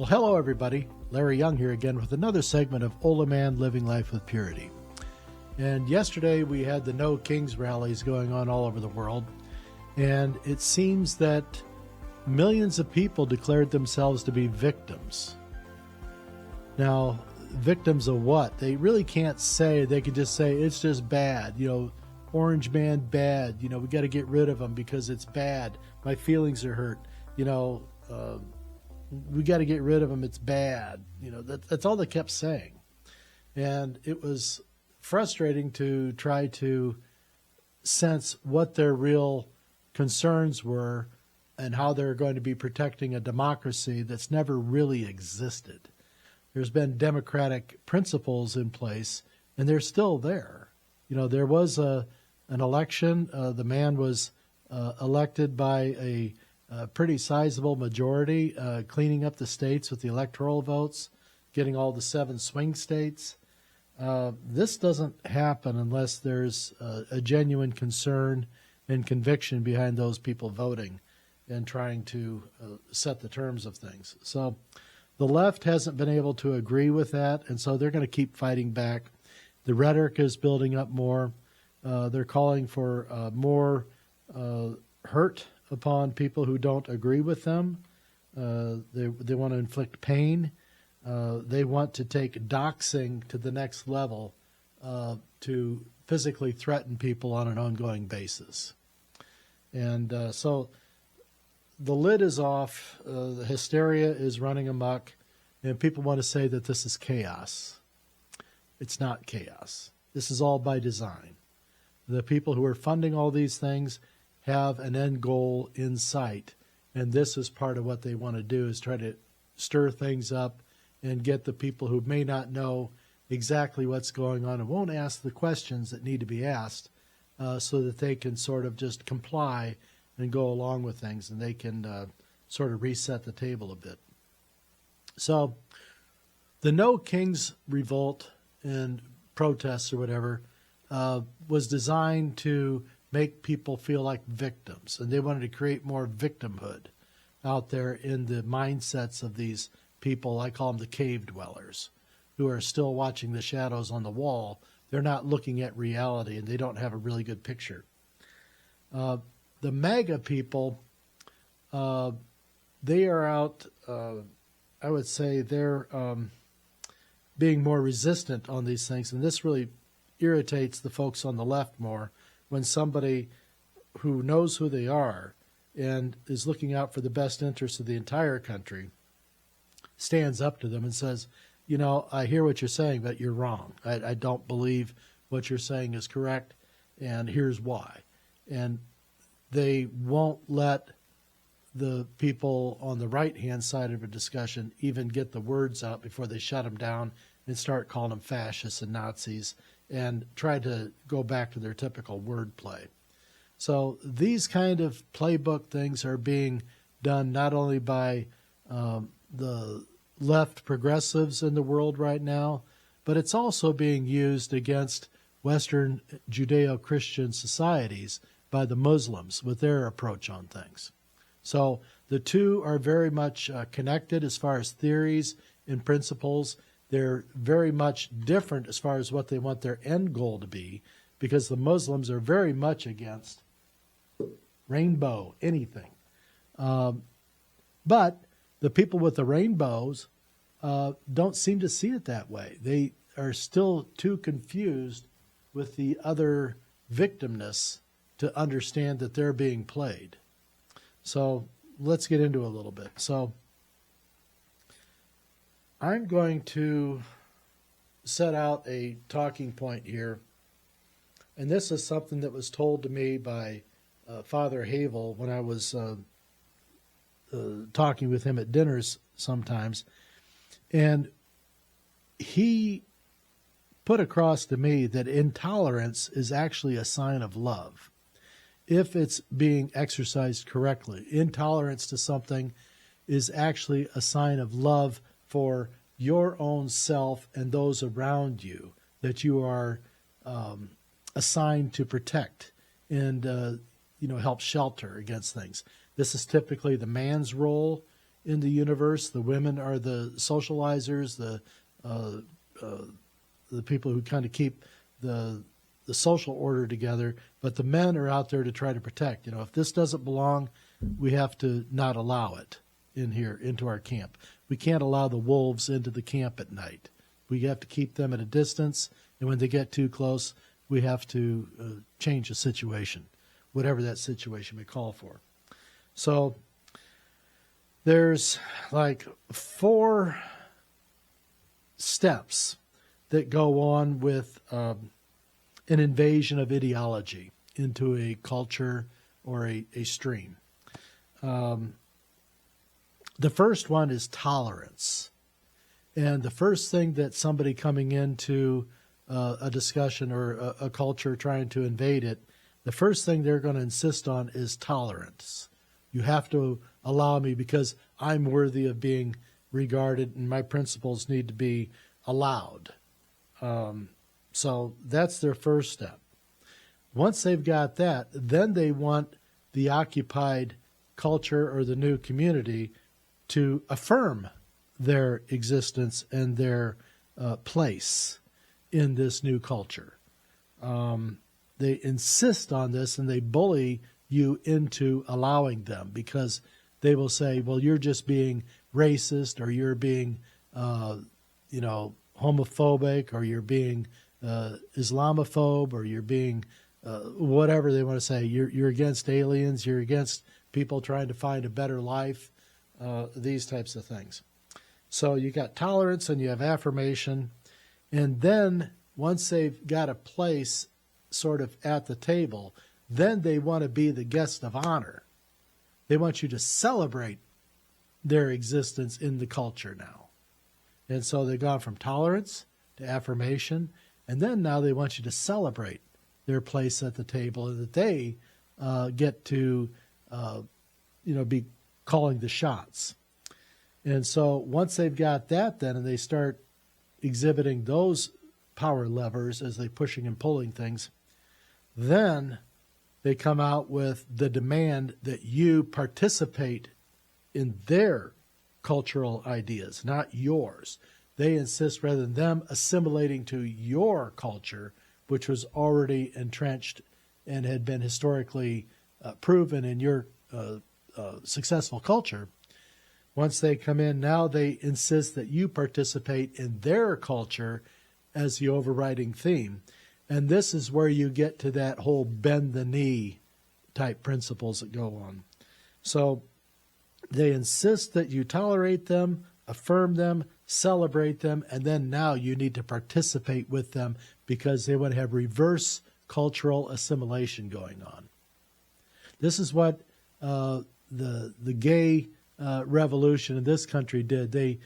Well, hello, everybody. Larry Young here again with another segment of OLaMan Living Life with Purity. And yesterday we had the No Kings rallies going on all over the world. And it seems that millions of people declared themselves to be victims. Now, victims of what? They really can't say. They could just say, it's just bad. Orange man bad. We got to get rid of him because it's bad. My feelings are hurt. We got to get rid of him. It's bad. That's all they kept saying. And it was frustrating to try to sense what their real concerns were and how they're going to be protecting a democracy that's never really existed. There's been democratic principles in place, and they're still there. There was an election. The man was elected by a pretty sizable majority, cleaning up the states with the electoral votes, getting all the 7 swing states. This doesn't happen unless there's a genuine concern and conviction behind those people voting and trying to set the terms of things. So the left hasn't been able to agree with that, and so they're going to keep fighting back. The rhetoric is building up more. They're calling for more hurt upon people who don't agree with them. They want to inflict pain. They want to take doxing to the next level to physically threaten people on an ongoing basis. And so the lid is off. The hysteria is running amok, and people want to say that this is chaos. It's not chaos. This is all by design. The people who are funding all these things have an end goal in sight, and this is part of what they want to do, is try to stir things up and get the people who may not know exactly what's going on and won't ask the questions that need to be asked so that they can sort of just comply and go along with things, and they can sort of reset the table a bit. So the No Kings revolt and protests or whatever was designed to make people feel like victims, and they wanted to create more victimhood out there in the mindsets of these people. I call them the cave dwellers, who are still watching the shadows on the wall. They're not looking at reality, and they don't have a really good picture. The MAGA people, they are out, I would say they're being more resistant on these things, and this really irritates the folks on the left more, when somebody who knows who they are and is looking out for the best interests of the entire country stands up to them and says, I hear what you're saying, but you're wrong. I don't believe what you're saying is correct, and here's why. And they won't let the people on the right-hand side of a discussion even get the words out before they shut them down and start calling them fascists and Nazis and try to go back to their typical wordplay. So these kind of playbook things are being done not only by the left progressives in the world right now, but it's also being used against Western Judeo-Christian societies by the Muslims with their approach on things. So the two are very much connected as far as theories and principles. They're very much different as far as what they want their end goal to be, because the Muslims are very much against rainbow, anything. But the people with the rainbows don't seem to see it that way. They are still too confused with the other victimness to understand that they're being played. So let's get into it a little bit. So I'm going to set out a talking point here, and this is something that was told to me by Father Havel when I was talking with him at dinners sometimes, and he put across to me that intolerance is actually a sign of love if it's being exercised correctly. Intolerance to something is actually a sign of love for your own self and those around you that you are assigned to protect and help shelter against things. This is typically the man's role in the universe. The women are the socializers, the people who kind of keep the social order together, but the men are out there to try to protect. If this doesn't belong, we have to not allow it in here, into our camp. We can't allow the wolves into the camp at night. We have to keep them at a distance, and when they get too close, we have to change the situation, whatever that situation may call for. So there's like 4 steps that go on with an invasion of ideology into a culture or a stream. The first one is tolerance. And the first thing that somebody coming into a discussion or a culture trying to invade it, the first thing they're going to insist on is tolerance. You have to allow me because I'm worthy of being regarded and my principles need to be allowed. So that's their first step. Once they've got that, then they want the occupied culture or the new community to affirm their existence and their place in this new culture. They insist on this and they bully you into allowing them because they will say, well, you're just being racist or you're being, homophobic or you're being Islamophobe or you're being whatever they want to say. You're against aliens. You're against people trying to find a better life, these types of things. So you got tolerance and you have affirmation. And then once they've got a place sort of at the table, then they want to be the guest of honor. They want you to celebrate their existence in the culture now. And so they've gone from tolerance to affirmation, and then now they want you to celebrate their place at the table and that they get to be calling the shots. And so once they've got that then and they start exhibiting those power levers as they're pushing and pulling things, then they come out with the demand that you participate in their cultural ideas, not yours. They insist rather than them assimilating to your culture, which was already entrenched and had been historically proven in your successful culture. Once they come in, now they insist that you participate in their culture as the overriding theme. And this is where you get to that whole bend the knee type principles that go on. So they insist that you tolerate them, affirm them, celebrate them, and then now you need to participate with them because they want to have reverse cultural assimilation going on. This is what the gay revolution in this country did. They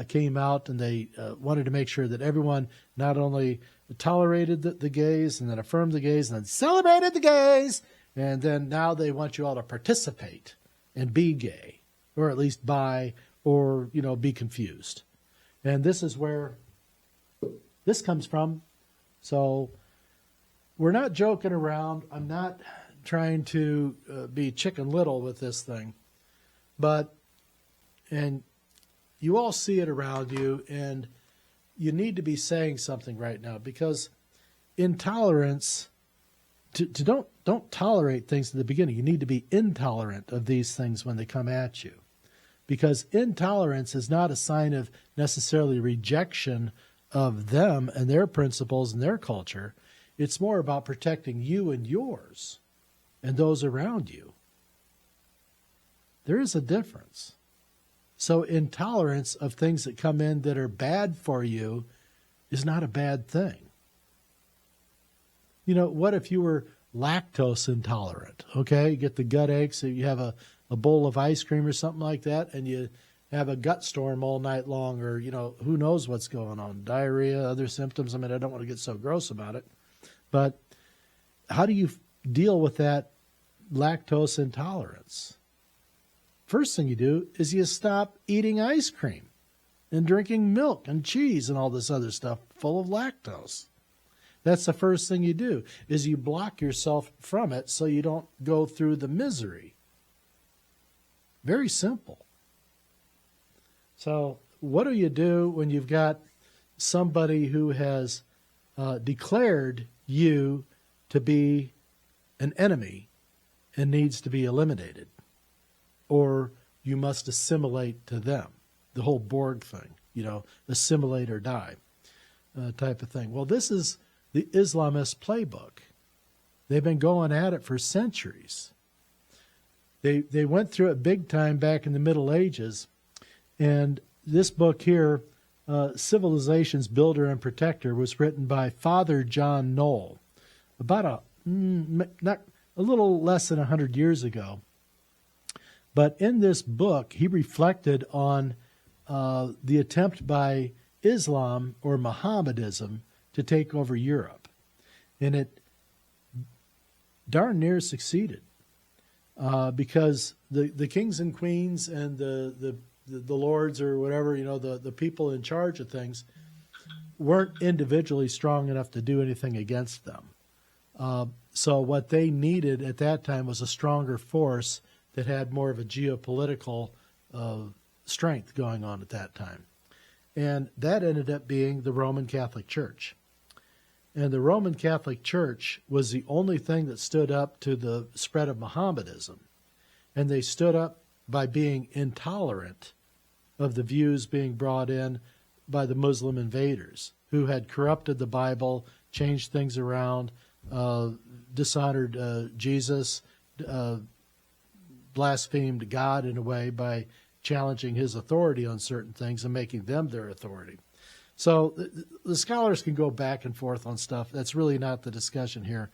came out and they wanted to make sure that everyone not only tolerated the gays and then affirmed the gays and then celebrated the gays, and then now they want you all to participate and be gay, or at least bi, or be confused. And this is where this comes from. So we're not joking around. I'm not trying to be Chicken Little with this thing, and you all see it around you, and you need to be saying something right now, because intolerance, don't tolerate things in the beginning. You need to be intolerant of these things when they come at you, because intolerance is not a sign of necessarily rejection of them and their principles and their culture. It's more about protecting you and yours and those around you. There is a difference. So intolerance of things that come in that are bad for you is not a bad thing. What if you were lactose intolerant? Okay, you get the gut aches, you have a bowl of ice cream or something like that, and you have a gut storm all night long, or, who knows what's going on, diarrhea, other symptoms. I don't want to get so gross about it. But how do you deal with that lactose intolerance? First thing you do is you stop eating ice cream and drinking milk and cheese and all this other stuff full of lactose. That's the first thing you do, is you block yourself from it so you don't go through the misery. Very simple. So what do you do when you've got somebody who has declared you to be an enemy and needs to be eliminated? Or you must assimilate to them. The whole Borg thing, assimilate or die type of thing. Well, this is the Islamist playbook. They've been going at it for centuries. They went through it big time back in the Middle Ages. And this book here, Civilization's Builder and Protector, was written by Father John Knoll about a little less than 100 years ago. But in this book, he reflected on the attempt by Islam or Mohammedanism to take over Europe. And it darn near succeeded because the kings and queens and the lords or whatever, the people in charge of things weren't individually strong enough to do anything against them. So what they needed at that time was a stronger force that had more of a geopolitical strength going on at that time. And that ended up being the Roman Catholic Church. And the Roman Catholic Church was the only thing that stood up to the spread of Mohammedanism. And they stood up by being intolerant of the views being brought in by the Muslim invaders who had corrupted the Bible, changed things around, dishonored Jesus, blasphemed God in a way by challenging his authority on certain things and making them their authority. So the scholars can go back and forth on stuff. That's really not the discussion here.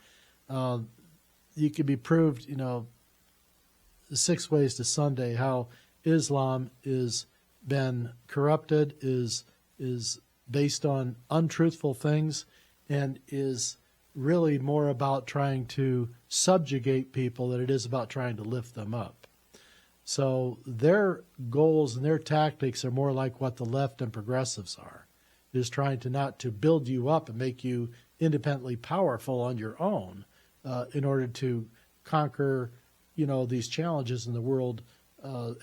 You can be proved, 6 ways to Sunday, how Islam is been corrupted, is based on untruthful things, and is really more about trying to subjugate people than it is about trying to lift them up. So their goals and their tactics are more like what the left and progressives are, is trying to not to build you up and make you independently powerful on your own in order to conquer, these challenges in the world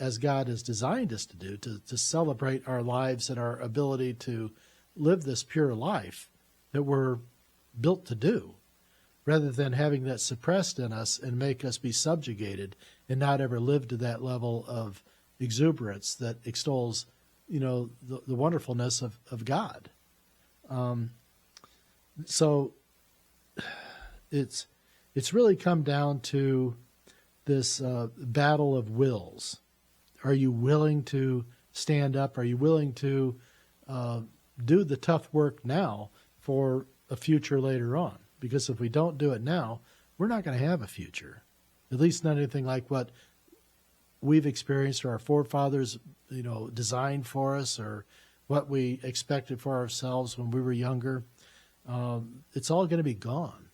as God has designed us to do, to celebrate our lives and our ability to live this pure life that we're built to do, rather than having that suppressed in us and make us be subjugated and not ever live to that level of exuberance that extols, the wonderfulness of God. So it's really come down to this battle of wills. Are you willing to stand up? Are you willing to do the tough work now for a future later on? Because if we don't do it now, we're not going to have a future. At least not anything like what we've experienced or our forefathers, designed for us, or what we expected for ourselves when we were younger. It's all going to be gone.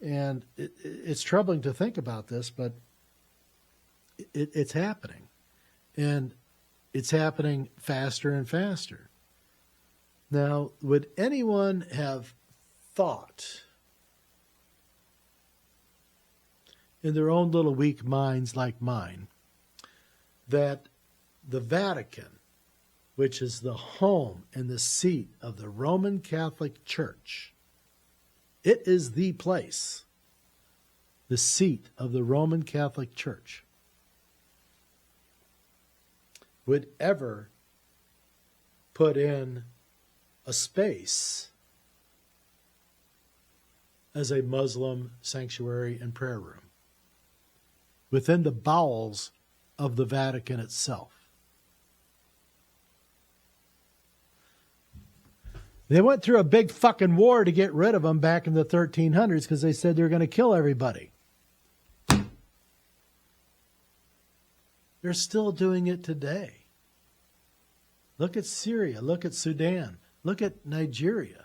And it's troubling to think about this, but it's happening. And it's happening faster and faster. Now, would anyone have thought in their own little weak minds like mine that the Vatican, which is the home and the seat of the Roman Catholic Church, it is the place, the seat of the Roman Catholic Church, would ever put in a space as a Muslim sanctuary and prayer room within the bowels of the Vatican itself. They went through a big fucking war to get rid of them back in the 1300s because they said they were going to kill everybody. They're still doing it today. Look at Syria. Look at Sudan. Look at Nigeria.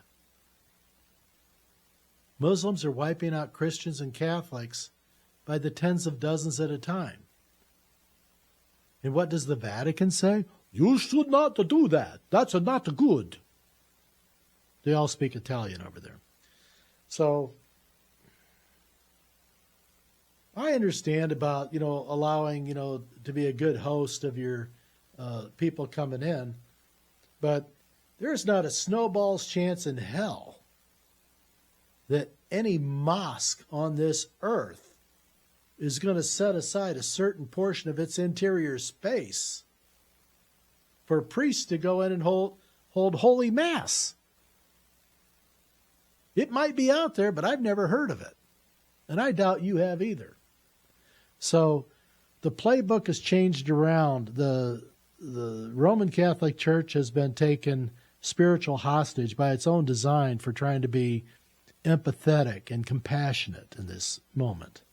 Muslims are wiping out Christians and Catholics by the tens of dozens at a time. And what does the Vatican say? You should not do that. That's not good. They all speak Italian over there. So I understand about, allowing, to be a good host of your people coming in, but there's not a snowball's chance in hell that any mosque on this earth is going to set aside a certain portion of its interior space for priests to go in and hold holy mass. It might be out there, but I've never heard of it. And I doubt you have either. So the playbook has changed around. The Roman Catholic Church has been taken spiritual hostage by its own design for trying to be empathetic and compassionate in this moment.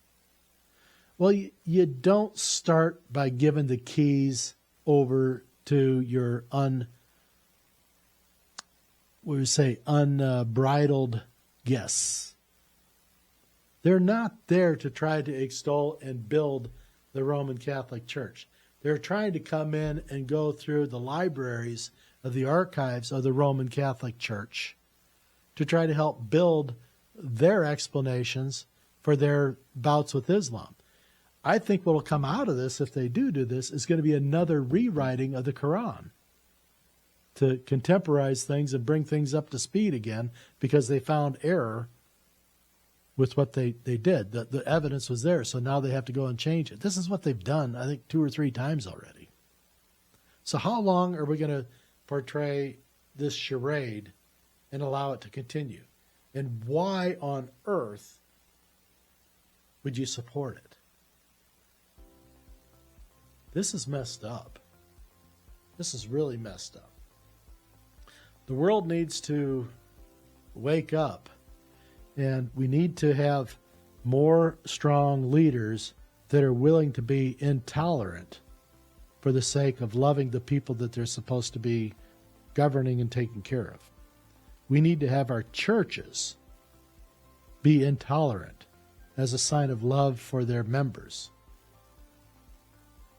Well, you don't start by giving the keys over to your unbridled guests. They're not there to try to extol and build the Roman Catholic Church. They're trying to come in and go through the libraries of the archives of the Roman Catholic Church to try to help build their explanations for their bouts with Islam. I think what will come out of this, if they do this, is going to be another rewriting of the Quran to contemporize things and bring things up to speed again because they found error with what they did. The evidence was there, so now they have to go and change it. This is what they've done, I think, 2 or 3 times already. So how long are we going to portray this charade and allow it to continue? And why on earth would you support it? This is messed up. This is really messed up. The world needs to wake up, and we need to have more strong leaders that are willing to be intolerant for the sake of loving the people that they're supposed to be governing and taking care of. We need to have our churches be intolerant as a sign of love for their members.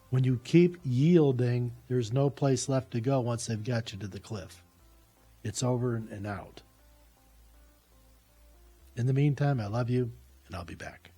When you keep yielding, there's no place left to go once they've got you to the cliff. It's over and out. In the meantime, I love you, and I'll be back.